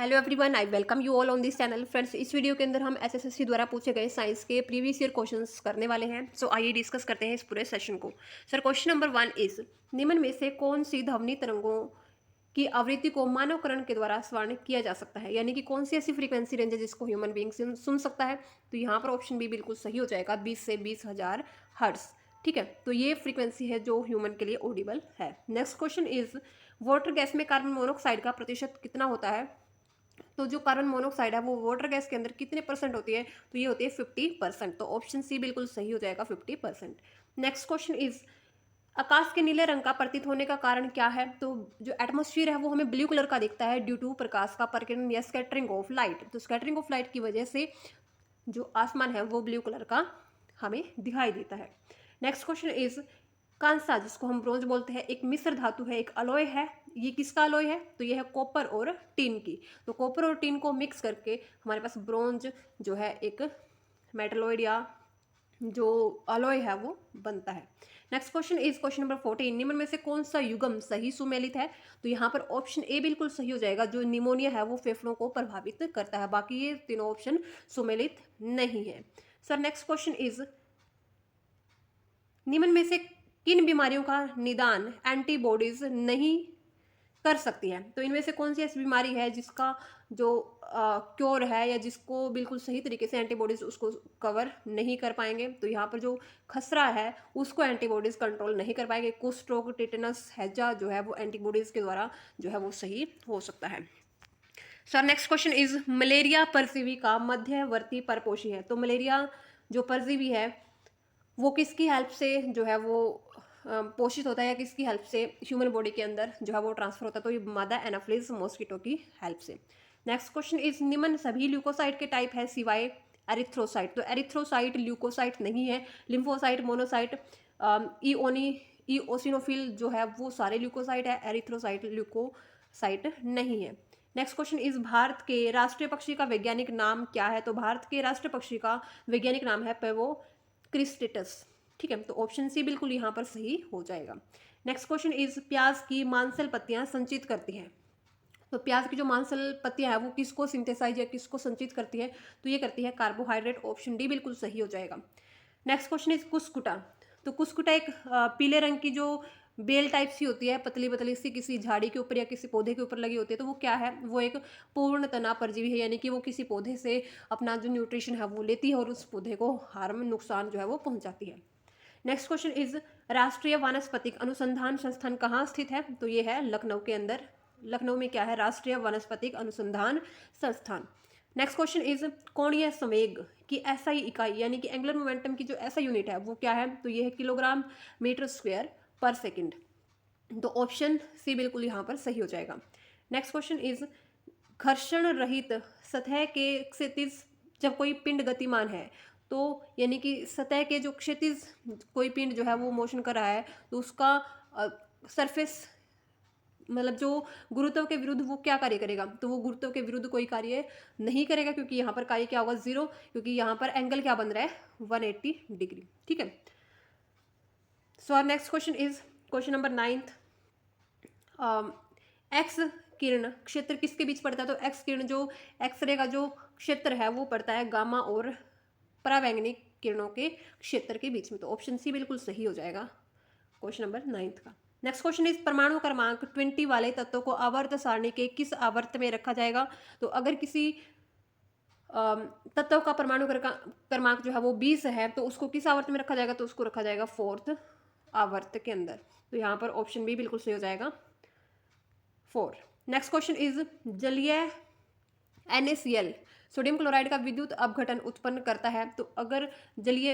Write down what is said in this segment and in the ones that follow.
Hello everyone, I welcome you all on this channel. Friends, इस video के अंदर हम एसएससी द्वारा पूछे गए साइंस के प्रीवियस ईयर क्वेश्चंस करने वाले हैं। सो आइए डिस्कस करते हैं इस पूरे सेशन को। सर, क्वेश्चन नंबर 1 इज, निम्न में से कौन सी ध्वनि तरंगों की आवृत्ति को मानवकरण के द्वारा स्वर्ण किया जा सकता है, यानी कि कौन सी ऐसी फ्रीक्वेंसी रेंज है जिसको ह्यूमन बीइंग सुन सकता है। तो यहाँ पर ऑप्शन बी बिल्कुल सही हो जाएगा, 20 से 20,000 हर्ट्ज। ठीक है, तो ये फ्रीक्वेंसी है जो ह्यूमन के लिए ऑडिबल है। Next question is, water gas में कार्बन मोनोऑक्साइड का प्रतिशत कितना होता है। तो जो कार्बन मोनोऑक्साइड है वो वाटर गैस के अंदर कितने परसेंट होती है, तो ये होती है 50%। तो ऑप्शन सी बिल्कुल सही हो जाएगा, 50%। नेक्स्ट क्वेश्चन इज, आकाश के नीले रंग का प्रतीत होने का कारण क्या है। तो जो एटमॉस्फेयर है वो हमें ब्लू कलर का दिखता है ड्यू टू प्रकाश का परिकिरण या स्कैटरिंग ऑफ लाइट। तो स्कैटरिंग ऑफ लाइट की वजह से जो आसमान है वो ब्लू कलर का हमें दिखाई देता है। नेक्स्ट क्वेश्चन इज, कांसा जिसको हम ब्रोंज बोलते हैं एक मिश्र धातु है, एक अलॉय है। ये किसका अलॉय है, तो ये है कॉपर और टिन की। तो कॉपर और टिन को मिक्स करके हमारे पास ब्रोंज जो है एक मेटलॉइड या जो अलॉय है वो बनता है। Next question is question number 14, निम्न में से कौन सा युग्म सही सुमेलित है। तो यहाँ पर ऑप्शन ए बिल्कुल सही हो जाएगा, जो निमोनिया है वो फेफड़ों को प्रभावित करता है। बाकी ये तीनों ऑप्शन सुमेलित नहीं है। सर, नेक्स्ट क्वेश्चन इज, निम्न में से किन बीमारियों का निदान एंटीबॉडीज नहीं कर सकती है। तो इनमें से कौन सी ऐसी बीमारी है जिसका जो क्योर है या जिसको बिल्कुल सही तरीके से एंटीबॉडीज उसको कवर नहीं कर पाएंगे। तो यहाँ पर जो खसरा है उसको एंटीबॉडीज कंट्रोल नहीं कर पाएंगे। कुष्ठ रोग, टेटनस, हैजा जो है वो एंटीबॉडीज के द्वारा जो है वो सही हो सकता है। Sir, next question is, malaria परजीवी का मध्यवर्ती परपोषी है। तो मलेरिया जो परजीवी है वो किसकी हेल्प से जो है वो पोषित होता है, या किसकी हेल्प से ह्यूमन बॉडी के अंदर जो है वो ट्रांसफर होता है। तो ये मादा एनाफिलिस मॉस्किटो की हेल्प से। नेक्स्ट क्वेश्चन इज, निम्न सभी ल्यूकोसाइट के टाइप है सिवाय एरिथ्रोसाइट। तो एरिथ्रोसाइट ल्यूकोसाइट नहीं है। लिम्फोसाइट, मोनोसाइट, ईओनी ईओसिनोफिल जो है वो सारे ल्यूकोसाइट है। एरिथ्रोसाइट ल्यूकोसाइट नहीं है। नेक्स्ट क्वेश्चन इज, भारत के राष्ट्रीय पक्षी का वैज्ञानिक नाम क्या है। तो भारत के राष्ट्रीय पक्षी का वैज्ञानिक नाम है पेवो क्रिस्टेटस। ठीक है, तो ऑप्शन सी बिल्कुल यहाँ पर सही हो जाएगा। नेक्स्ट क्वेश्चन इज, प्याज की मांसल पत्तियां संचित करती हैं। तो प्याज की जो मांसल पत्तियां हैं वो किसको सिंथेसाइज या किसको संचित करती है, तो ये करती है कार्बोहाइड्रेट। ऑप्शन डी बिल्कुल सही हो जाएगा। Next question is, कुस्कुटा। तो कुस्कुटा एक पीले रंग की जो बेल टाइप सी होती है, पतली पतली सी, किसी झाड़ी के ऊपर या किसी पौधे के ऊपर लगी होती है। तो वो क्या है, वो एक पूर्ण तना परजीवी है, यानी कि वो किसी पौधे से अपना जो न्यूट्रिशन है वो लेती है और उस पौधे को हार्म, नुकसान जो है वो पहुंचाती है। नेक्स्ट क्वेश्चन इज, राष्ट्रीय वानस्पतिक अनुसंधान संस्थान कहाँ स्थित है। तो ये है लखनऊ के अंदर। लखनऊ में क्या है, राष्ट्रीय वनस्पतिक अनुसंधान संस्थान। नेक्स्ट क्वेश्चन इज, कोणीय संवेग की एसआई इकाई यानी कि एंगुलर मोमेंटम की जो ऐसा यूनिट है वो क्या है, तो ये है किलोग्राम मीटर स्क्वायर पर सेकंड। तो ऑप्शन सी बिल्कुल यहाँ पर सही हो जाएगा। नेक्स्ट क्वेश्चन इज, घर्षण रहित सतह के क्षितिज जब कोई पिंड गतिमान है, तो यानी कि सतह के जो क्षितिज कोई पिंड जो है वो मोशन कर रहा है, तो उसका सरफेस मतलब जो गुरुत्व के विरुद्ध वो क्या कार्य करेगा, तो वो गुरुत्व के विरुद्ध कोई कार्य नहीं करेगा, क्योंकि यहाँ पर कार्य क्या होगा, 0, क्योंकि यहाँ पर एंगल क्या बन रहा है, 180 डिग्री। ठीक है। So next question is question number 9th, X किरण क्षेत्र किसके बीच पड़ता है। तो एक्स किरण जो एक्सरे का जो क्षेत्र है वो पड़ता है गामा और परावैंगनी किरणों के क्षेत्र के बीच में। तो ऑप्शन सी बिल्कुल सही हो जाएगा क्वेश्चन नंबर 9th का। नेक्स्ट क्वेश्चन इज, परमाणु क्रमांक 20 वाले तत्वों को आवर्त सारणी के किस आवर्त में रखा जाएगा। तो अगर किसी तत्व का परमाणु क्रमांक जो है वो 20 है, तो उसको किस आवर्त में रखा जाएगा, तो उसको रखा जाएगा 4th आवर्त के अंदर। तो यहाँ पर ऑप्शन बी बिल्कुल सही हो जाएगा, 4। नेक्स्ट क्वेश्चन इज, जलीय NaCl सोडियम क्लोराइड का विद्युत अपघटन उत्पन्न करता है। तो अगर जलीय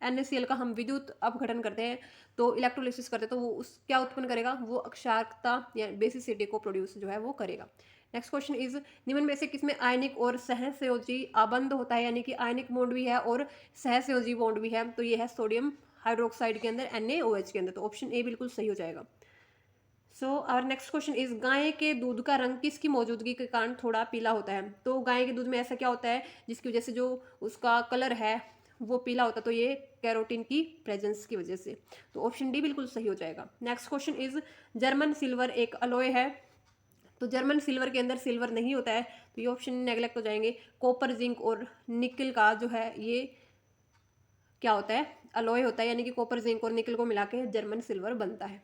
NaCl का हम विद्युत अपघटन करते हैं, तो इलेक्ट्रोलिसिस करते हैं, तो वो उस क्या उत्पन्न करेगा, वो अक्षारकता या बेसिसिटी को प्रोड्यूस जो है वो करेगा। नेक्स्ट क्वेश्चन इज, निम्न में से किसमें आयनिक और सहसंयोजी आबंध होता है, यानी कि आयनिक बॉन्ड भी है और सहसंयोजी बॉन्ड भी है। तो ये है सोडियम हाइड्रोक्साइड के अंदर, NaOH के अंदर। तो ऑप्शन ए बिल्कुल सही हो जाएगा। So our next question is, गाय के दूध का रंग किसकी मौजूदगी के कारण थोड़ा पीला होता है। तो गाय के दूध में ऐसा क्या होता है जिसकी वजह से जो उसका कलर है वो पीला होता है, तो ये कैरोटीन की प्रेजेंस की वजह से। तो ऑप्शन डी बिल्कुल सही हो जाएगा। Next question is, German silver एक अलॉय है। तो जर्मन सिल्वर के अंदर सिल्वर नहीं होता है, तो ये ऑप्शन नेगलेक्ट हो जाएंगे। कॉपर, जिंक और निकल का जो है ये क्या होता है, अलॉय होता है, यानी कि कॉपर, जिंक और निकल को मिला के जर्मन सिल्वर बनता है।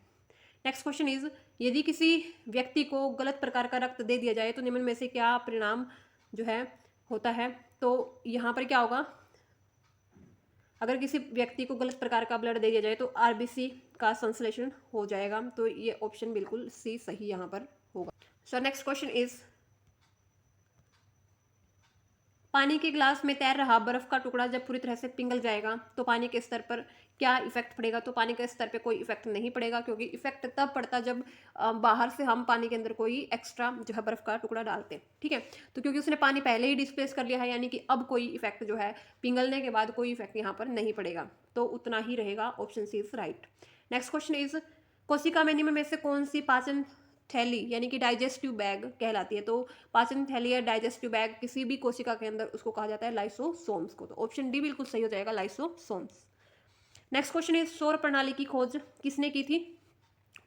नेक्स्ट क्वेश्चन इज, यदि किसी व्यक्ति को गलत प्रकार का रक्त दे दिया जाए तो निम्न में से क्या परिणाम जो है होता है। तो यहाँ पर क्या होगा, अगर किसी व्यक्ति को गलत प्रकार का ब्लड दे दिया जाए तो आरबीसी का संश्लेषण हो जाएगा। तो ये ऑप्शन बिल्कुल सी सही यहाँ पर होगा। सो नेक्स्ट क्वेश्चन इज, पानी के ग्लास में तैर रहा बर्फ का टुकड़ा जब पूरी तरह से पिघल जाएगा तो पानी के स्तर पर क्या इफेक्ट पड़ेगा। तो पानी के स्तर पे कोई इफेक्ट नहीं पड़ेगा, क्योंकि इफेक्ट तब पड़ता जब बाहर से हम पानी के अंदर कोई एक्स्ट्रा जो है बर्फ का टुकड़ा डालते हैं, ठीक है। तो क्योंकि उसने पानी पहले ही डिस्प्लेस कर लिया है, यानी कि अब कोई इफेक्ट जो है पिघलने के बाद कोई इफेक्ट यहाँ पर नहीं पड़ेगा, तो उतना ही रहेगा। Option C is right. Next question is, कोशिका में निम्न में से कौन सी पाचन थैली यानी कि डाइजेस्टिव बैग कहलाती है। तो पाचन थैली या डाइजेस्टिव बैग किसी भी कोशिका के अंदर उसको कहा जाता है लाइसोसोम्स को। तो ऑप्शन डी बिल्कुल सही हो जाएगा, लाइसोसोम्स। नेक्स्ट क्वेश्चन इज, सौर प्रणाली की खोज किसने की थी।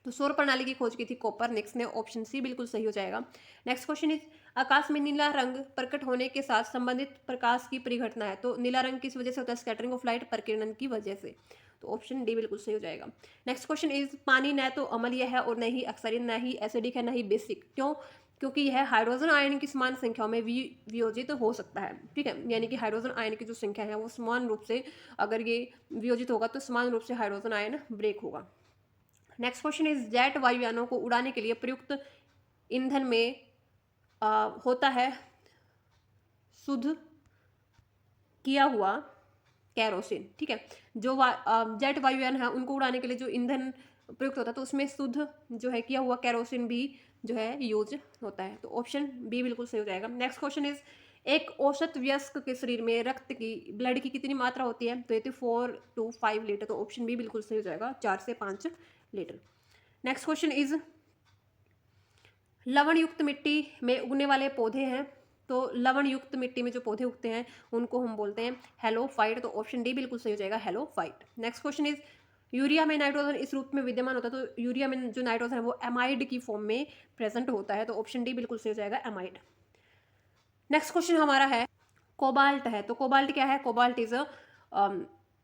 तो सौर प्रणाली की खोज की थी कोपरनिकस ने। ऑप्शन सी बिल्कुल सही हो जाएगा। नेक्स्ट क्वेश्चन इज, आकाश में नीला रंग प्रकट होने के साथ संबंधित प्रकाश की परिघटना है। तो नीला रंग किस वजह से होता है, स्कैटरिंग ऑफ लाइट, प्रकीर्णन की वजह से। तो ऑप्शन डी बिल्कुल सही हो जाएगा। नेक्स्ट क्वेश्चन इज, पानी न तो अम्लीय है और न ही अक्सरीय, न ही एसिडिक है, न ही बेसिक। क्यों, क्योंकि यह हाइड्रोजन आयन की समान संख्याओं में वियोजित हो सकता है, ठीक है। यानी कि हाइड्रोजन आयन की जो संख्या है वो समान रूप से, अगर ये वियोजित होगा तो समान रूप से हाइड्रोजन आयन ब्रेक होगा। नेक्स्ट क्वेश्चन इज, जेट वायुयानों को उड़ाने के लिए प्रयुक्त ईंधन में होता है शुद्ध किया हुआ कैरोसिन, ठीक है। जो जेट वायुयान है उनको उड़ाने के लिए जो ईंधन प्रयुक्त होता है तो उसमें शुद्ध जो है किया हुआ कैरोसिन भी जो है यूज होता है। तो ऑप्शन बी बिल्कुल सही हो जाएगा। नेक्स्ट क्वेश्चन इज, एक औसत वयस्क के शरीर में रक्त की, ब्लड की कितनी मात्रा होती है। तो ये 4 to 5 लीटर। तो ऑप्शन बी बिल्कुल सही हो जाएगा, 4 से 5 लीटर। नेक्स्ट क्वेश्चन इज, लवण युक्त मिट्टी में उगने वाले पौधे हैं। तो लवण युक्त मिट्टी में जो पौधे उगते हैं उनको हम बोलते हैं हेलोफाइट। तो ऑप्शन डी बिल्कुल सही हो जाएगा, halophyte. Next question is, urea में नाइट्रोजन इस रूप में विद्यमान होता है। तो यूरिया में जो नाइट्रोजन है वो एमाइड की फॉर्म में प्रेजेंट होता है। तो ऑप्शन डी बिल्कुल सही हो जाएगा, एमाइड। नेक्स्ट क्वेश्चन हमारा है कोबाल्ट है। तो कोबाल्ट क्या है, कोबाल्ट इज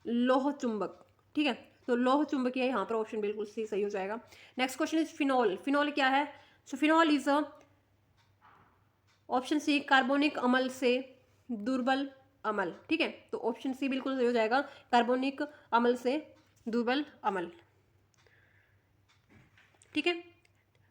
लोह चुंबक, ठीक है। तो लोह चुंबकीय है यहाँ पर, ऑप्शन बिल्कुल सही हो जाएगा। Next question is, phenol. Phenol क्या है, so phenol is option C carbonic अम्ल से दुर्बल अम्ल, ठीक है। तो ऑप्शन सी बिल्कुल सही हो जाएगा, कार्बोनिक अम्ल से दुर्बल अम्ल, ठीक है।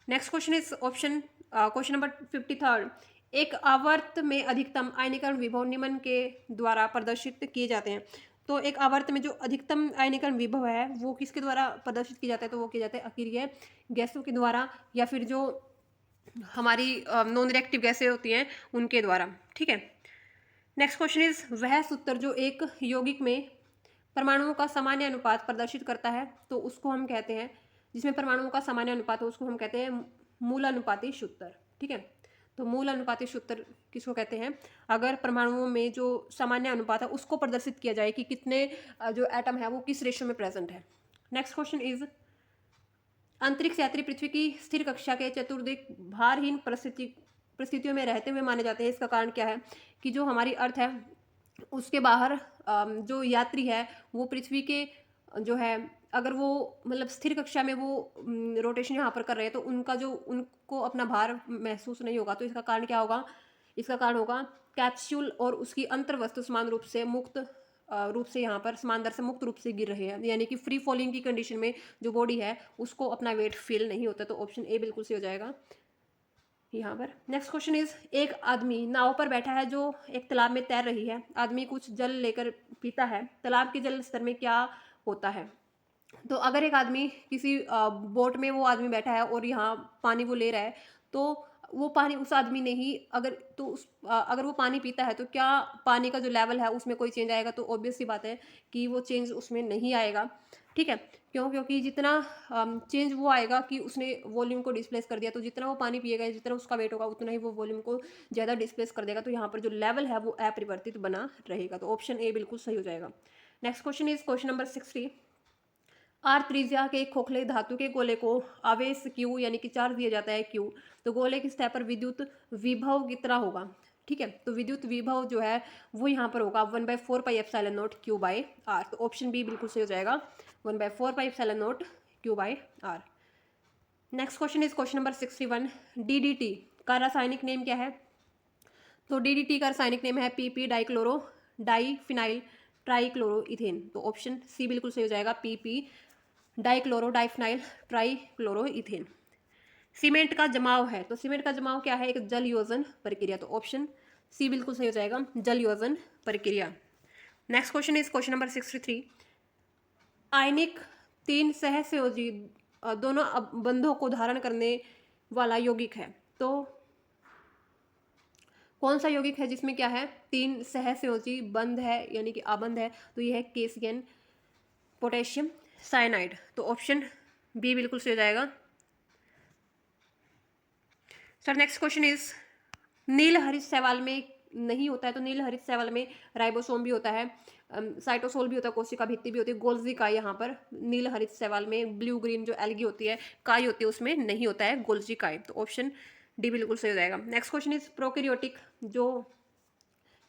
Next question is option question number 53, एक आवर्त में अधिकतम आयनीकरण विभव निम्न के द्वारा प्रदर्शित किए जाते हैं। तो एक आवर्त में जो अधिकतम आयनीकरण विभव है वो किसके द्वारा प्रदर्शित किया जाता है। तो वो किया जाता है अक्रिय गैसों के द्वारा, या फिर जो हमारी नॉन रिएक्टिव गैसें होती हैं उनके द्वारा, ठीक है। नेक्स्ट क्वेश्चन इज, वह सूत्र जो एक यौगिक में परमाणुओं का सामान्य अनुपात प्रदर्शित करता है तो उसको हम कहते हैं, जिसमें परमाणुओं का सामान्य अनुपात हो उसको हम कहते हैं मूल अनुपाती सूत्र, ठीक है। तो मूल अनुपाती सूत्र किसको कहते हैं, अगर परमाणुओं में जो सामान्य अनुपात है उसको प्रदर्शित किया जाए कि कितने जो एटम है वो किस रेशियो में प्रेजेंट है। नेक्स्ट क्वेश्चन इज, अंतरिक्ष यात्री पृथ्वी की स्थिर कक्षा के चतुर्दिक भारहीन परिस्थितियों में रहते हुए माने जाते हैं। इसका कारण क्या है कि जो हमारी अर्थ है उसके बाहर जो यात्री है वो पृथ्वी के जो है, अगर वो मतलब स्थिर कक्षा में वो रोटेशन यहाँ पर कर रहे हैं तो उनका जो उनको अपना भार महसूस नहीं होगा। तो इसका कारण क्या होगा, इसका कारण होगा कैप्सूल और उसकी अंतर्वस्तु समान रूप से मुक्त रूप से यहाँ पर समान दर से मुक्त रूप से गिर रहे हैं, यानी कि फ्री फॉलिंग की कंडीशन में जो बॉडी है उसको अपना वेट फील नहीं होता। तो ऑप्शन ए बिल्कुल सही हो जाएगा यहाँ पर। नेक्स्ट क्वेश्चन इज, एक आदमी नाव पर बैठा है जो एक तालाब में तैर रही है। आदमी कुछ जल लेकर पीता है, तालाब के जल स्तर में क्या होता है। तो अगर एक आदमी किसी बोट में वो आदमी बैठा है और यहाँ पानी वो ले रहा है, तो वो पानी उस आदमी ने ही अगर तो उस अगर वो पानी पीता है तो क्या पानी का जो लेवल है उसमें कोई चेंज आएगा। तो ऑब्वियस सी बात है कि वो चेंज उसमें नहीं आएगा, ठीक है। क्यों, क्योंकि जितना चेंज वो आएगा कि उसने वॉल्यूम को डिस्प्लेस कर दिया, तो जितना वो पानी पिएगा जितना उसका वेट होगा उतना ही वो वॉल्यूम को ज़्यादा डिस्प्लेस कर देगा। तो यहाँ पर जो लेवल है वो अपरिवर्तित बना रहेगा। तो ऑप्शन ए बिल्कुल सही हो जाएगा। Next question is question number 60, R त्रिज्या के एक खोखले धातु के गोले को आवेश Q यानी कि चार्ज दिया जाता है Q, तो गोले की सतह पर विद्युत विभव कितना होगा। ठीक है, तो विद्युत विभव जो है वो यहाँ पर होगा 1/4πε0 Q/r। तो ऑप्शन बी बिल्कुल सही हो जाएगा, 1/4πε0 Q/r। Next question is question number 61। DDT का रासायनिक नेम क्या है। तो DDT का रासायनिक नेम है PP डाइक्लोरो डाइफिनाइल ट्राइक्लोरोइथेन। तो ऑप्शन सी बिल्कुल सही हो जाएगा, PP डाइक्लोरो डाइफिनाइल ट्राइक्लोरोइथेन। सीमेंट का जमाव है, तो सीमेंट का जमाव क्या है, एक जल योजन प्रक्रिया। तो ऑप्शन सी बिल्कुल सही हो जाएगा, जल योजन प्रक्रिया। Next question is question number 63। आयनिक तीन सहसंयोजी दोनों बंधों को धारण करने वाला यौगिक है। तो कौन सा यौगिक है जिसमें क्या है, तीन सहसंयोजी बंध है यानी कि आबंध है। तो ये है KCN पोटेशियम साइनाइड। तो ऑप्शन बी बिल्कुल सही हो जाएगा। सर नेक्स्ट क्वेश्चन इज नील हरित शैवाल में नहीं होता है, तो नील हरित शैवाल में राइबोसोम भी होता है, साइटोसोल भी होता है, कोशिका भित्ति भी होती है, गोल्जी काई यहाँ पर नील हरित शैवाल में ब्लू ग्रीन जो एल्गी होती है काई होती है उसमें नहीं होता है गोल्जी काई। तो ऑप्शन डी बिल्कुल सही हो जाएगा। नेक्स्ट क्वेश्चन इज प्रोकैरियोटिक जो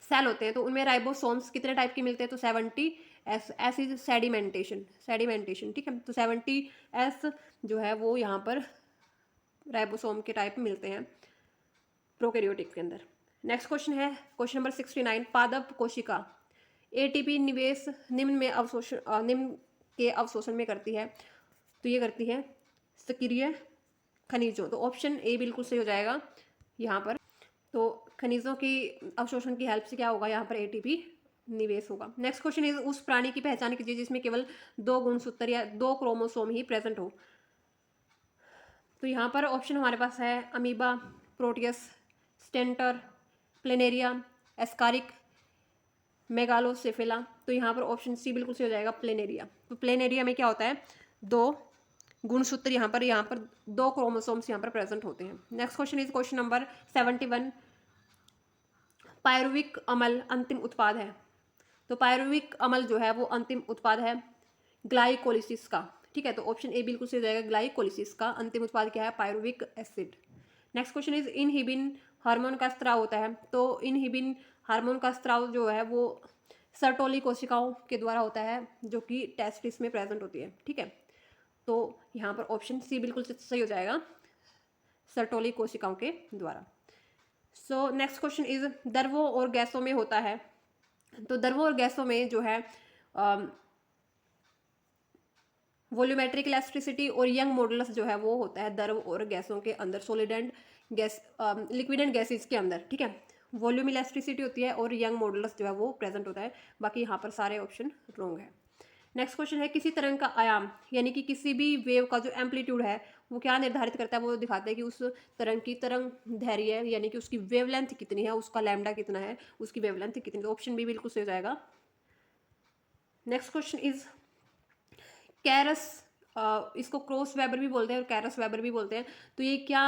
सेल होते हैं तो उनमें राइबोसोम्स कितने टाइप के मिलते हैं। तो 70 एस इज सेडिमेंटेशन। ठीक है, तो 70 एस जो है वो यहाँ पर राइबोसोम के टाइप मिलते हैं प्रोकैरियोटिक के अंदर। नेक्स्ट क्वेश्चन है क्वेश्चन नंबर 69। पादप कोशिका ATP निवेश निम्न के अवशोषण में करती है। तो ये करती है सक्रिय खनिजों। तो ऑप्शन ए बिल्कुल सही हो जाएगा यहाँ पर। तो खनिजों की अवशोषण की हेल्प से क्या होगा, यहाँ पर ATP निवेश होगा। नेक्स्ट क्वेश्चन इज उस प्राणी की पहचान कीजिए जिसमें केवल 2 गुणसूत्र या 2 क्रोमोसोम ही प्रेजेंट हो। तो यहाँ पर ऑप्शन हमारे पास है अमीबा, प्रोटियस, स्टेंटर, प्लेनेरिया, एस्कारिक, मेगालोसेफेला। तो यहाँ पर ऑप्शन सी बिल्कुल सही हो जाएगा, प्लेनेरिया। तो प्लेनेरिया में क्या होता है, 2 गुणसूत्र यहाँ पर 2 क्रोमोसोम्स यहाँ पर प्रेजेंट होते हैं। Next question is question number 71। Pyruvic अम्ल अंतिम उत्पाद है। तो पायरुविक अम्ल जो है वो अंतिम उत्पाद है ग्लाइकोलिसिस का। ठीक है, तो ऑप्शन ए बिल्कुल सही हो जाएगा, ग्लाइकोलिसिस का अंतिम उत्पाद क्या है, pyruvic acid. Next question is inhibin hormone का स्त्राव होता है। तो इनहिबिन हार्मोन का स्त्राव जो है वो सर्टोली कोशिकाओं के द्वारा होता है जो कि टेस्टिस में प्रेजेंट होती है। ठीक है, तो यहाँ पर ऑप्शन सी बिल्कुल सही हो जाएगा, सर्टोली कोशिकाओं के द्वारा। सो नेक्स्ट क्वेश्चन इज द्रवों और गैसों में होता है। तो द्रवों और गैसों में जो है वॉल्यूमेट्रिक इलास्टिसिटी और यंग मॉडुलस जो है वो होता है द्रव और गैसों के अंदर, solid and gas liquid and gases के अंदर। ठीक है, वॉल्यूम इलास्टिसिटी होती है और यंग मॉडुलस जो है वो प्रेजेंट होता है। बाकी यहाँ पर सारे ऑप्शन रॉन्ग है। नेक्स्ट क्वेश्चन है किसी तरंग का आयाम यानी कि किसी भी वेव का जो एम्पलीट्यूड है वो क्या निर्धारित करता है, वो दिखाता है कि उस तरंग की तरंग धैर्य यानी कि उसकी वेवलेंथ कितनी है, उसका लैम्डा कितना है, उसकी वेवलेंथ कितनी है। ऑप्शन बी बिल्कुल सही हो जाएगा। नेक्स्ट क्वेश्चन इज कैरस, इसको क्रॉस वेबर भी बोलते हैं और कैरस वेबर भी बोलते हैं। तो ये क्या,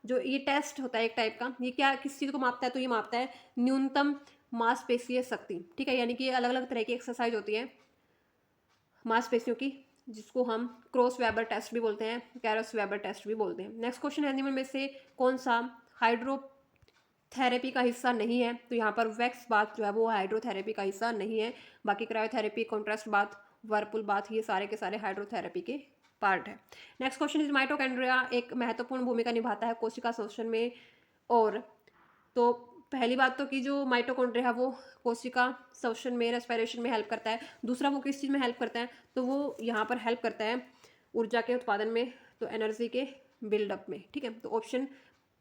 जो ये टेस्ट होता है एक टाइप का, ये क्या किस चीज़ को मापता है, तो ये मापता है न्यूनतम मांसपेशीय शक्ति। ठीक है, यानी कि ये अलग अलग तरह की एक्सरसाइज होती है मांसपेशियों की, जिसको हम क्रॉस वेबर टेस्ट भी बोलते हैं, कैरस वेबर टेस्ट भी बोलते हैं। नेक्स्ट क्वेश्चन है निम्न में से कौन सा हाइड्रोथेरेपी का हिस्सा नहीं है। तो यहाँ पर वैक्स बाथ जो है वो हाइड्रोथेरेपी का हिस्सा नहीं है। बाकी cryotherapy, contrast bath, Whirlpool bath, ये सारे के सारे हाइड्रोथेरेपी के पार्ट है। नेक्स्ट क्वेश्चन इज माइटोकॉन्ड्रिया एक महत्वपूर्ण भूमिका निभाता है कोशिका संश्लेषण में। और तो पहली बात तो कि जो माइटोकॉन्ड्रिया है वो कोशिका संश्लेषण में, रेस्पिरेशन में हेल्प करता है। दूसरा वो किस चीज़ में हेल्प करता है, तो वो यहाँ पर हेल्प करता है ऊर्जा के उत्पादन में, तो एनर्जी के बिल्डअप में। ठीक है, तो ऑप्शन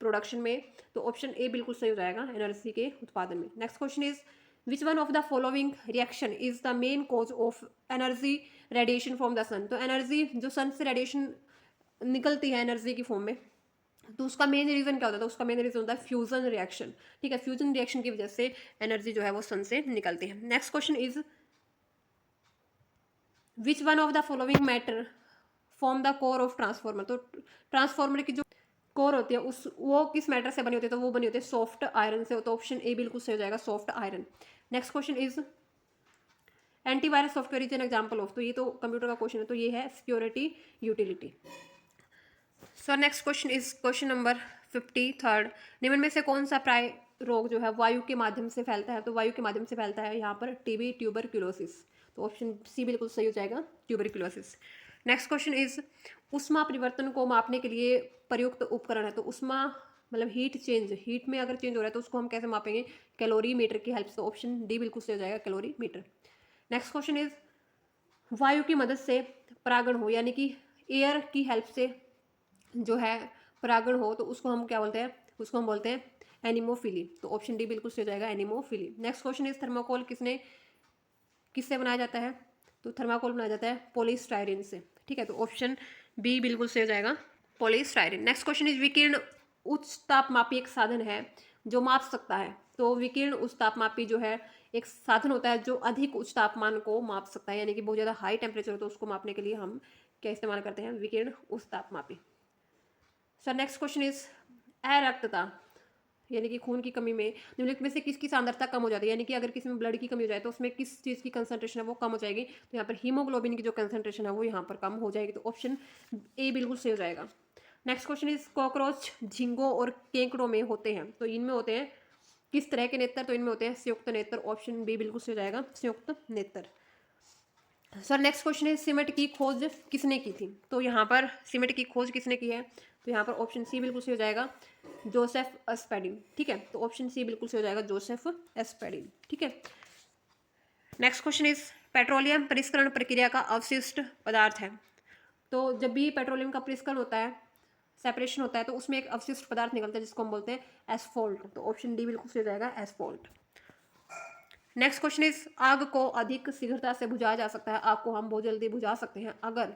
प्रोडक्शन में, तो ऑप्शन ए बिल्कुल सही हो जाएगा, एनर्जी के उत्पादन में। Next question is which one of the following reaction is the main cause of energy radiation from the sun. तो एनर्जी जो सन से रेडिएशन निकलती है एनर्जी की फॉर्म में, तो उसका मेन रीजन क्या होता है, तो उसका मेन रीजन होता है फ्यूजन रिएक्शन। ठीक है, फ्यूजन रिएक्शन की वजह से एनर्जी जो है वो सन से निकलती है। Next question is which one of the following matter form the core of transformer. तो ट्रांसफॉर्मर की जो कोर होती है उस वो किस मैटर से बनी होती है, तो वो बनी होती है सॉफ्ट आयरन से। तो ऑप्शन ए बिल्कुल सही हो जाएगा, soft iron. Next question is antivirus software is an example of, तो ये तो कंप्यूटर का क्वेश्चन है, तो ये है security utility. So next question is question number 53। निम्न में से कौन सा प्राय रोग जो है वायु के माध्यम से फैलता है, तो वायु के माध्यम से फैलता है यहाँ पर टीबी, ट्यूबरक्यूलोसिस, तो ऑप्शन सी बिल्कुल सही हो जाएगा, ट्यूबरक्यूलोसिस। नेक्स्ट क्वेश्चन इज ऊष्मा परिवर्तन को मापने के लिए प्रयुक्त उपकरण है, तो ऊष्मा मतलब हीट चेंज, हीट में अगर चेंज हो रहा है तो उसको हम कैसे मापेंगे, कैलोरी मीटर की हेल्प से, ऑप्शन डी बिल्कुल सही हो जाएगा, calorimeter. Next question is वायु की मदद से परागण हो, यानी कि एयर की हेल्प से जो है परागण हो, तो उसको हम क्या बोलते हैं, उसको हम बोलते हैं एनिमोफिली, तो ऑप्शन डी बिल्कुल सही हो जाएगा, anemophily. Next question is thermocol किससे बनाया जाता है, तो थर्माकोल बनाया जाता है पॉलीस्टायरीन से, ठीक है, तो ऑप्शन बी बिल्कुल सही हो जाएगा, पॉलीस्टायरीन। नेक्स्ट क्वेश्चन इज विकिरण उच्च तापमापी एक साधन है जो माप सकता है, तो विकिरण उच्च तापमापी जो है एक साधन होता है जो अधिक उच्च तापमान को माप सकता है, यानी कि बहुत ज़्यादा हाई टेम्परेचर हो तो उसको मापने के लिए हम क्या इस्तेमाल करते हैं, विकिरण उच्च तापमापी। सर नेक्स्ट क्वेश्चन इज अरक्तता, यानी कि खून की कमी में निम्नलिखित में से किसकी सांद्रता कम हो जाती है, यानी कि अगर किसी में ब्लड की कमी हो जाए तो उसमें किस चीज़ की कंसंट्रेशन है वो कम हो जाएगी, तो यहाँ पर हीमोग्लोबिन की जो कंसंट्रेशन है वो यहाँ पर कम हो जाएगी, तो ऑप्शन ए बिल्कुल सही हो जाएगा। Next question is cockroach Jhingo और केंकड़ों में होते हैं, तो इनमें होते हैं किस तरह के नेत्र, तो इनमें होते हैं संयुक्त नेत्र, ऑप्शन बी बिल्कुल सही हो जाएगा, संयुक्त नेत्र। सर नेक्स्ट क्वेश्चन है सीमेंट की खोज किसने की थी, तो यहाँ पर सीमेंट की खोज किसने की है, तो यहाँ पर ऑप्शन सी बिल्कुल सही हो जाएगा, जोसेफ एस्पेडिन, ठीक है, तो ऑप्शन सी बिल्कुल सही हो जाएगा, जोसेफ एस्पेडिन, ठीक है। नेक्स्ट क्वेश्चन इज पेट्रोलियम परिष्करण प्रक्रिया का अवशिष्ट पदार्थ है, तो जब भी पेट्रोलियम का परिष्करण होता है, सेपरेशन होता है, तो उसमें एक अवशिष्ट पदार्थ निकलता है जिसको हम बोलते हैं एस्फोल्ट, तो ऑप्शन डी बिल्कुल सही हो जाएगा, एस्फोल्ट। नेक्स्ट क्वेश्चन इज आग को अधिक शीघ्रता से बुझाया जा सकता है, आग को हम बहुत जल्दी बुझा सकते हैं अगर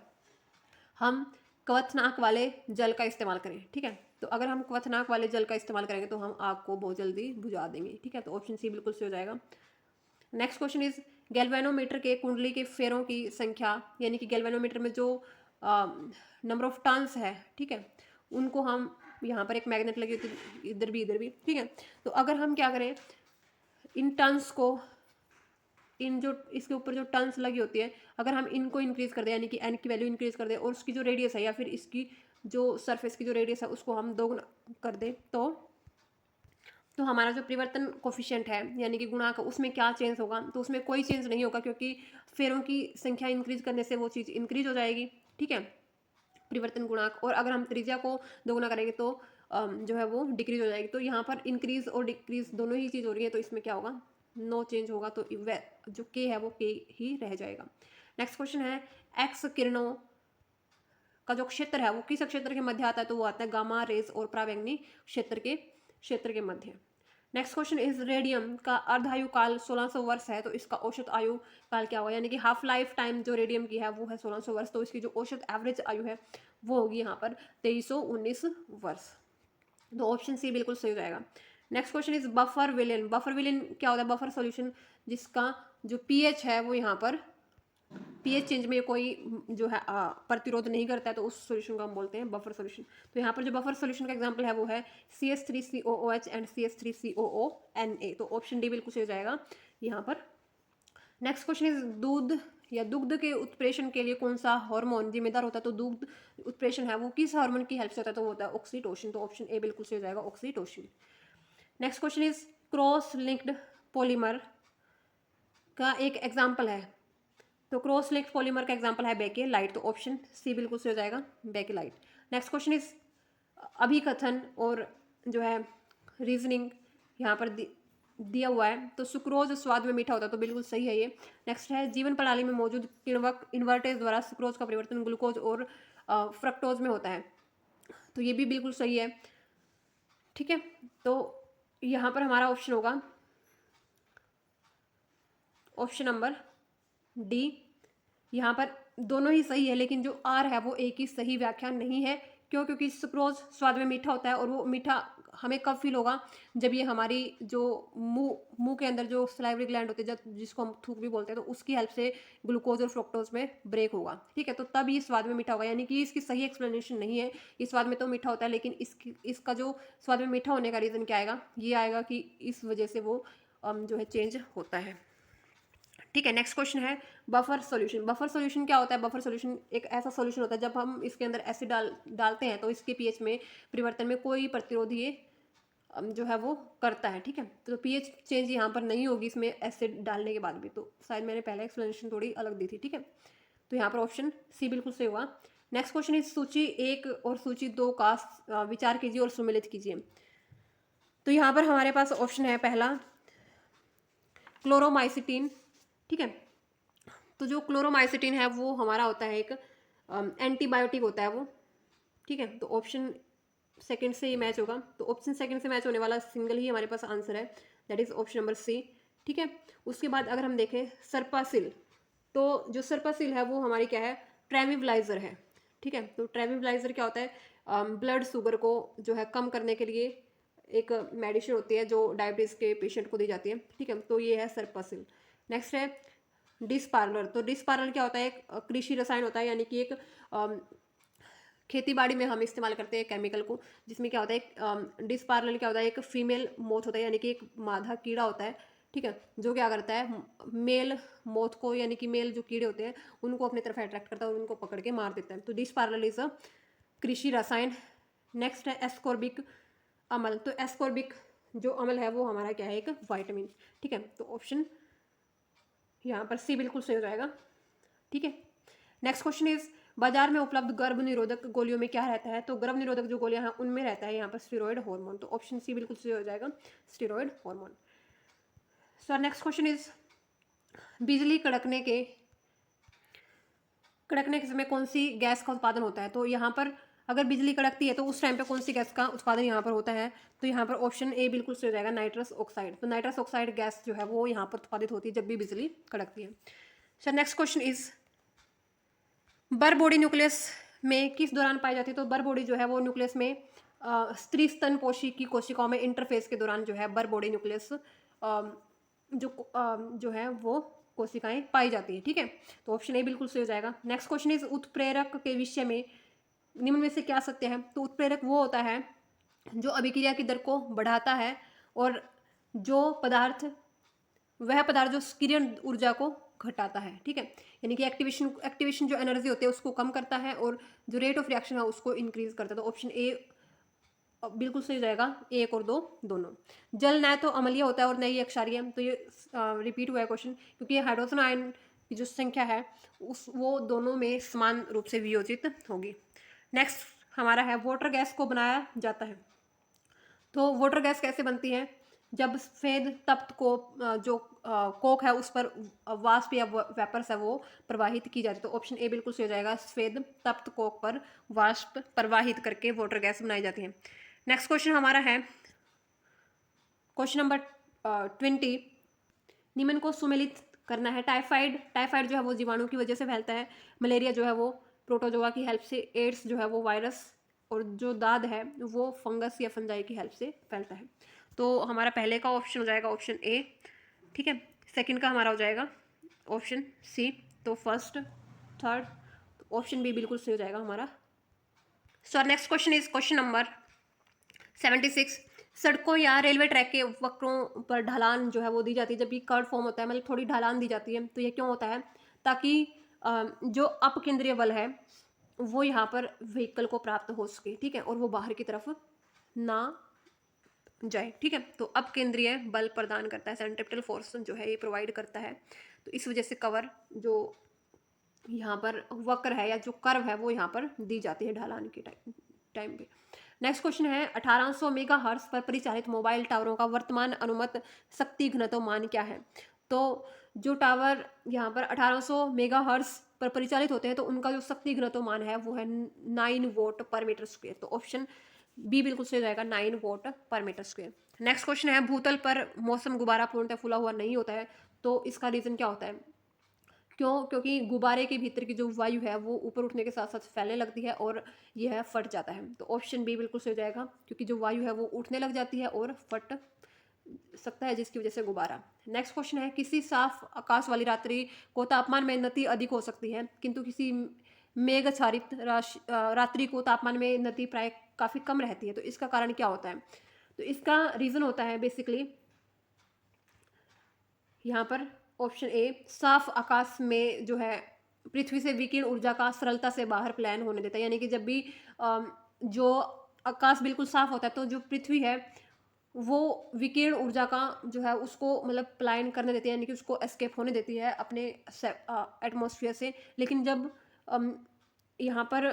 हम क्वथनाक वाले जल का इस्तेमाल करें, ठीक है, तो अगर हम क्वथनाक वाले जल का इस्तेमाल करेंगे तो हम आग को बहुत जल्दी बुझा देंगे, ठीक है, तो ऑप्शन सी बिल्कुल सही हो जाएगा। नेक्स्ट क्वेश्चन इज गैल्वेनोमीटर के कुंडली के फेरों की संख्या, यानी कि गैल्वेनोमीटर में जो नंबर ऑफ टर्न्स है, ठीक है, उनको हम यहाँ पर एक मैग्नेट लगी होती है इधर भी, ठीक है, तो अगर हम क्या करें इन टर्न्स को, इन जो इसके ऊपर जो टर्न्स लगी होती है, अगर हम इनको इंक्रीज कर दें, यानी कि एन की वैल्यू इंक्रीज कर दें और उसकी जो रेडियस है या फिर इसकी जो सरफेस की जो रेडियस है उसको हम दोगुना कर दें, तो हमारा जो परिवर्तन कोफिशिएंट है यानी कि गुणांक, उसमें क्या चेंज होगा, तो उसमें कोई चेंज नहीं होगा क्योंकि फेरों की संख्या इंक्रीज करने से वो चीज़ इंक्रीज हो जाएगी, ठीक है, परिवर्तन गुणांक, और अगर हम त्रिज्या को दोगुना करेंगे तो जो है वो डिक्रीज हो जाएगी, तो यहाँ पर इंक्रीज और डिक्रीज दोनों ही चीज़ हो रही है, तो इसमें क्या होगा, नो चेंज होगा, तो जो के है वो के ही रह जाएगा। नेक्स्ट क्वेश्चन है एक्स किरणों का जो क्षेत्र है वो किस क्षेत्र के मध्य आता है, तो वो आता है गामा रेज और पराबैंगनी क्षेत्र के मध्य। नेक्स्ट क्वेश्चन इज रेडियम का अर्धायु काल 1600 वर्ष है, तो इसका औसत आयु काल क्या होगा, यानी कि हाफ लाइफ टाइम जो रेडियम की है वो है 1600 वर्ष, तो इसकी जो औसत एवरेज आयु है वो होगी यहाँ पर 2319 वर्ष, तो ऑप्शन सी बिल्कुल सही हो जाएगा। Next question is buffer villain क्या होता है, बफर सॉल्यूशन जिसका जो पीएच है वो यहाँ पर पीएच चेंज में कोई जो है प्रतिरोध नहीं करता है, तो उस सॉल्यूशन को हम बोलते हैं बफर सॉल्यूशन, तो यहाँ पर जो बफर सॉल्यूशन का एग्जांपल है वो है CH3COOH एंड CH3COONA, तो ऑप्शन डी बिल्कुल सही हो जाएगा यहाँ पर। नेक्स्ट क्वेश्चन इज दूध या दुग्ध के उत्प्रेषण के लिए कौन सा हार्मोन जिम्मेदार होता है, तो दुग्ध उत्प्रेषण है वो किस हार्मोन की हेल्प से होता है, तो वो होता है ऑक्सीटोसिन, तो ऑप्शन ए बिल्कुल सही हो जाएगा, oxytocin. Next question is cross linked polymer का एक एग्जाम्पल है, तो क्रॉस लिंक्ड पॉलीमर का एग्जांपल है बेकेलाइट, तो ऑप्शन सी बिल्कुल सही हो जाएगा, बेकेलाइट। नेक्स्ट क्वेश्चन इज अभिकथन और जो है रीजनिंग यहाँ पर दिया हुआ है, तो सुक्रोज स्वाद में मीठा होता है, तो बिल्कुल सही है ये। नेक्स्ट है जीवन प्रणाली में मौजूद किण्वक इन्वर्टेज द्वारा सुक्रोज का परिवर्तन ग्लूकोज और फ्रक्टोज में होता है, तो ये भी बिल्कुल सही है, ठीक है, तो यहाँ पर हमारा ऑप्शन होगा ऑप्शन नंबर डी। यहाँ पर दोनों ही सही है लेकिन जो आर है वो एक ही सही व्याख्या नहीं है, क्योंकि सुक्रोज स्वाद में मीठा होता है और वो मीठा हमें कब फील होगा, जब ये हमारी जो मुंह के अंदर जो सलाइवरी ग्लैंड होती है जिसको हम थूक भी बोलते हैं, तो उसकी हेल्प से ग्लूकोज और फ्रुक्टोज में ब्रेक होगा, ठीक है, तो तब ये स्वाद में मीठा होगा, यानी कि इसकी सही एक्सप्लेनेशन नहीं है, इस स्वाद में तो मीठा होता है लेकिन इसका जो स्वाद में मीठा होने का रीज़न क्या आएगा, ये आएगा कि इस वजह से वो जो है चेंज होता है, ठीक है। नेक्स्ट क्वेश्चन है बफर सॉल्यूशन। बफर सॉल्यूशन क्या होता है? बफर सॉल्यूशन एक ऐसा सॉल्यूशन होता है जब हम इसके अंदर एसिड डालते हैं तो इसके पीएच में परिवर्तन में कोई प्रतिरोधी जो है वो करता है। ठीक है, तो पीएच चेंज यहाँ पर नहीं होगी इसमें एसिड डालने के बाद भी। तो शायद मैंने पहले एक्सप्लेनेशन थोड़ी अलग दी थी। ठीक है, तो यहाँ पर ऑप्शन सी बिल्कुल सही होगा। नेक्स्ट क्वेश्चन इस सूची 1 और सूची 2 का विचार कीजिए और सुमेलित कीजिए। तो यहाँ पर हमारे पास ऑप्शन है पहला क्लोरोमाइसिटीन। ठीक है, तो जो क्लोरोमाइसिटीन है वो हमारा होता है एक एंटीबायोटिक होता है वो। ठीक है, तो ऑप्शन सेकंड से ही मैच होगा। तो ऑप्शन सेकंड से मैच होने वाला सिंगल ही हमारे पास आंसर है, that is option number C. ठीक है, उसके बाद अगर हम देखें सर्पासिल, तो जो सर्पासिल है वो हमारी क्या है? ट्रेविवलाइजर है। ठीक है, तो ट्रेविवलाइजर क्या होता है? ब्लड शुगर को जो है कम करने के लिए एक मेडिसिन होती है जो डायबिटीज़ के पेशेंट को दी जाती है। ठीक है, तो ये है सर्पासिल। नेक्स्ट है डिस्पार्लर। तो डिस्पार्लर क्या होता है? एक कृषि रसायन होता है, यानी कि एक खेती बाड़ी में हम इस्तेमाल करते हैं केमिकल को, जिसमें क्या होता है? डिस्पार्लर क्या होता है? एक फीमेल मोथ होता है, यानी कि एक मादा कीड़ा होता है। ठीक है, जो क्या करता है? मेल मोथ को, यानी कि मेल जो कीड़े होते हैं उनको अपनी तरफ अट्रैक्ट करता है और उनको पकड़ के मार देता है। तो डिस्पार्लर इज अ कृषि रसायन। नेक्स्ट है एस्कॉर्बिक अम्ल। तो एस्कॉर्बिक जो अम्ल है वो हमारा क्या है? एक वाइटामिन। ठीक है, तो ऑप्शन यहाँ पर सी बिल्कुल सही हो जाएगा। ठीक है, नेक्स्ट क्वेश्चन इज बाजार में उपलब्ध गर्भ निरोधक गोलियों में क्या रहता है? तो गर्भ निरोधक जो गोलियां हैं उनमें रहता है यहाँ पर स्टेरॉयड हार्मोन। तो ऑप्शन सी बिल्कुल सही हो जाएगा, steroid hormone. So next question is बिजली कड़कने के समय कौन सी गैस का उत्पादन होता है? तो यहाँ पर अगर बिजली कड़कती है तो उस टाइम पे कौन सी गैस का उत्पादन यहाँ पर होता है? तो यहाँ पर ऑप्शन ए बिल्कुल सही हो जाएगा, नाइट्रस ऑक्साइड। तो नाइट्रस ऑक्साइड गैस जो है वो यहाँ पर उत्पादित होती है जब भी बिजली कड़कती है। सो नेक्स्ट क्वेश्चन इज बर बॉडी न्यूक्लियस में किस दौरान पाई जाती है? तो बर बॉडी जो है वो न्यूक्लियस में स्त्री स्तन पोषी की कोशिकाओं में इंटरफेस के दौरान जो है बर बॉडी न्यूक्लियस जो है वो कोशिकाएं पाई जाती है। ठीक है, तो ऑप्शन ए बिल्कुल सही हो जाएगा। नेक्स्ट क्वेश्चन इज उत्प्रेरक के विषय में निम्न में से क्या सत्य है? तो उत्प्रेरक वो होता है जो अभिक्रिया की दर को बढ़ाता है और वह पदार्थ जो किरण ऊर्जा को घटाता है। ठीक है, यानी कि एक्टिवेशन जो एनर्जी होती है उसको कम करता है और जो रेट ऑफ रिएक्शन है उसको इंक्रीज करता है। तो ऑप्शन ए बिल्कुल सही हो जाएगा, एक और दो दोनों। जल न तो अम्लीय होता है और न ही क्षारीय। तो ये रिपीट हुआ है क्वेश्चन, क्योंकि हाइड्रोजन आयन की जो संख्या है वो दोनों में समान रूप से वियोजित होगी। नेक्स्ट हमारा है वाटर गैस को बनाया जाता है। तो वाटर गैस कैसे बनती है? जब सफेद तप्त को जो कोक है उस पर वाष्प या वेपर्स है वो प्रवाहित की जाती है। तो ऑप्शन ए बिल्कुल सही हो जाएगा, सफेद तप्त कोक पर वाष्प प्रवाहित करके वाटर गैस बनाई जाती है। नेक्स्ट क्वेश्चन हमारा है क्वेश्चन नंबर 20। निम्न को सुमेलित करना है। टाइफाइड जो है वो जीवाणु की वजह से फैलता है। मलेरिया जो है वो प्रोटोजोआ की हेल्प से। एड्स जो है वो वायरस, और जो दाद है वो फंगस या फंजाई की हेल्प से फैलता है। तो हमारा पहले का ऑप्शन हो जाएगा ऑप्शन ए। ठीक है, सेकंड का हमारा हो जाएगा ऑप्शन सी। तो फर्स्ट, थर्ड, ऑप्शन बी बिल्कुल सही हो जाएगा हमारा। सो next question is question number 76। सड़कों या रेलवे ट्रैक के वक्रों पर ढलान जो है वो दी जाती है, जब भी कर्व फॉर्म होता है, मतलब थोड़ी ढलान दी जाती है। तो ये क्यों होता है? ताकि जो अपकेंद्रीय बल है वो यहाँ पर व्हीकल को प्राप्त हो सके। ठीक है, और वो बाहर की तरफ ना जाए। ठीक है, तो अपकेंद्रीय बल प्रदान करता है, सेंट्रिपेटल फोर्स जो है ये प्रोवाइड करता है। तो इस वजह से कवर जो यहाँ पर वक्र है या जो कर्व है वो यहाँ पर दी जाती है ढलान के टाइम पे। नेक्स्ट क्वेश्चन है 1800 मेगाहर्ट्ज पर परिचालित मोबाइल टावरों का वर्तमान अनुमत शक्ति घनत्व मान क्या है? तो जो टावर यहाँ पर 1800 मेगाहर्ट्ज पर परिचालित होते हैं तो उनका जो शक्ति घनत्व मान है वो है 9 वोट पर मीटर स्क्वायर। तो ऑप्शन बी बिल्कुल सही हो जाएगा, 9 वोट पर मीटर स्क्वायर। नेक्स्ट क्वेश्चन है भूतल पर मौसम गुब्बारा पूर्णतः फूला हुआ नहीं होता है। तो इसका रीजन क्या होता है? क्योंकि गुब्बारे के भीतर की जो वायु है वो ऊपर उठने के साथ साथ फैलने लगती है और यह फट जाता है। तो ऑप्शन बी बिल्कुल सही हो जाएगा, क्योंकि जो वायु है वो उठने लग जाती है और फट सकता है, जिसकी वजह से गुब्बारा। नेक्स्ट क्वेश्चन है किसी साफ आकाश वाली रात्रि को तापमान में नति अधिक हो सकती है, किंतु किसी मेघाच्छादित रात्रि को तापमान में नति प्राय काफ़ी कम रहती है। तो इसका कारण क्या होता है? तो इसका रीज़न होता है बेसिकली यहाँ पर ऑप्शन ए, साफ आकाश में जो है पृथ्वी से विकिरण ऊर्जा का सरलता से बाहर पलायन होने देता है, यानी कि जब भी जो आकाश बिल्कुल साफ होता है तो जो पृथ्वी है वो विकिरण ऊर्जा का जो है उसको मतलब पलायन करने देती है, यानी कि उसको एस्केप होने देती है अपने एटमॉस्फेयर से। लेकिन जब यहाँ पर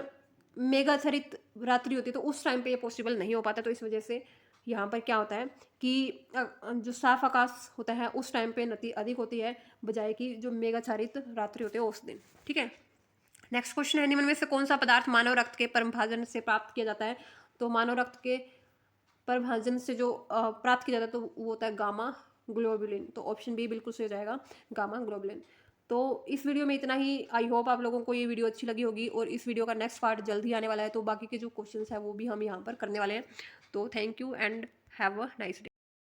मेघाच्छादित रात्रि होती है तो उस टाइम पे ये पॉसिबल नहीं हो पाता, तो इस वजह से यहाँ पर क्या होता है कि जो साफ आकाश होता है उस टाइम पे नती अधिक होती है बजाय कि जो मेघाच्छादित रात्रि होती है उस दिन। ठीक है, नेक्स्ट क्वेश्चन है, निम्न में से कौन सा पदार्थ मानव रक्त के परमभाजन से प्राप्त किया जाता है? तो मानव रक्त के परमभाजन से जो प्राप्त किया जाता है तो वो होता है गामा ग्लोबुलिन। तो ऑप्शन बी बिल्कुल सही हो जाएगा, गामा ग्लोबुलिन। तो इस वीडियो में इतना ही। आई होप आप लोगों को ये वीडियो अच्छी लगी होगी, और इस वीडियो का नेक्स्ट पार्ट जल्द ही आने वाला है, तो बाकी के जो क्वेश्चंस है वो भी हम यहाँ पर करने वाले हैं। तो thank you and have a nice day.